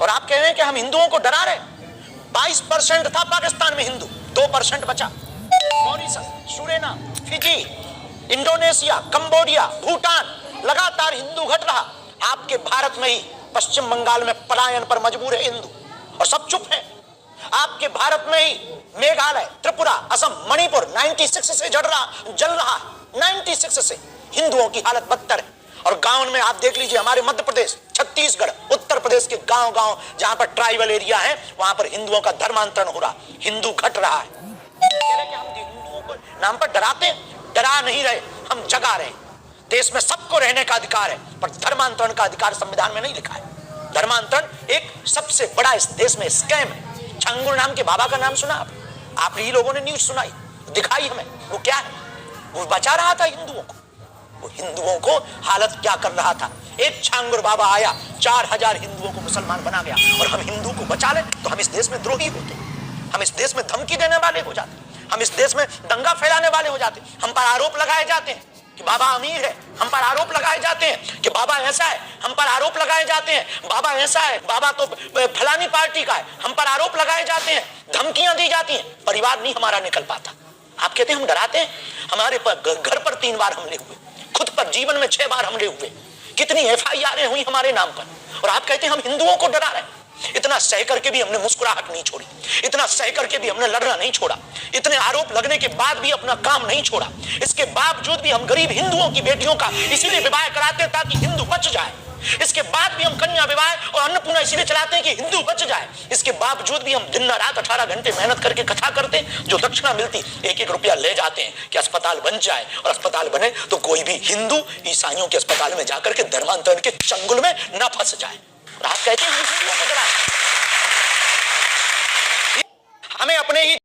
और आप कह रहे हैं कि हम हिंदुओं को डरा रहे। 22% था पाकिस्तान में हिंदू, 2% बचा। Mauritius, Suriname, Fiji, Indonesia, Cambodia, Bhutan, लगातार हिंदू घट रहा। आपके भारत में ही पश्चिम बंगाल में पलायन पर मजबूर है हिंदू और सब चुप है। आपके भारत में ही मेघालय, त्रिपुरा, असम, मणिपुर 96 से जल रहा है। 96 से हिंदुओं की हालत बदतर है। और गांव में आप देख लीजिए, हमारे मध्य प्रदेश, छत्तीसगढ़, उत्तर प्रदेश के गांव-गांव जहां पर ट्राइबल एरिया है, वहां पर हिंदुओं का धर्मांतरण हो रहा, हिंदू घट रहा है। कह रहे कि हम हिंदुओं को नाम पर डराते हैं, डरा नहीं रहे, हम जगा रहे हैं। देश में सबको रहने का अधिकार है, पर धर्मांतरण का अधिकार संविधान में नहीं लिखा है। धर्मांतरण एक सबसे बड़ा इस देश में स्कैम है। छंगुर नाम के बाबा का नाम सुना आप ही लोगों ने न्यूज सुनाई, दिखाई हमें, वो क्या है? वो बचा रहा था हिंदुओं को। वो हिंदुओं को हालत क्या कर रहा था? एक छांगुर बाबा आया, 4000 हिंदुओं को मुसलमान बना गया। और हम हिंदू को बचा ले तो हम इस देश में द्रोही होते, हम इस देश में धमकी देने वाले हो जाते, हम इस देश में दंगा फैलाने वाले हो जाते। हम पर आरोप लगाए जाते हैं कि बाबा अमीर है, हम पर आरोप लगाए जाते हैं कि बाबा ऐसा है, हम पर आरोप लगाए जाते हैं बाबा ऐसा है, बाबा तो फलानी पार्टी का है, हम पर आरोप लगाए जाते हैं, धमकियां दी जाती हैं, परिवार नहीं हमारा निकल पाता। आप कहते हैं हम डराते हैं? हमारे घर पर 3 बार हमले हुए, खुद पर जीवन में 6 बार हमले हुए, कितनी FIR हुई हमारे नाम पर, और आप कहते हैं हम हिंदुओं को डरा रहे हैं। इतना सह करके भी हमने मुस्कुराहट नहीं छोड़ी, इतना सह करके भी हमने लड़ना नहीं छोड़ा, इतने आरोप लगने के बाद भी अपना काम नहीं छोड़ा। इसके बावजूद भी हम गरीब हिंदुओं की बेटियों का इसीलिए विवाह कराते हैं ताकि हिंदू बच जाए। इसके बाद भी हम कन्या विवाह और अन्नपूर्णा इसीलिए चलाते हैं कि हिंदू बच जाए। इसके बावजूद भी हम दिन रात 18 घंटे मेहनत करके कथा करते हैं, जो दक्षिणा मिलती 1-1 रुपया ले जाते हैं कि अस्पताल बन जाए, और अस्पताल बने तो कोई भी हिंदू ईसाइयों के अस्पताल में जाकर के धर्मांतरण के चंगुल में न फंस जाए। और आप कहते हैं हमें अपने ही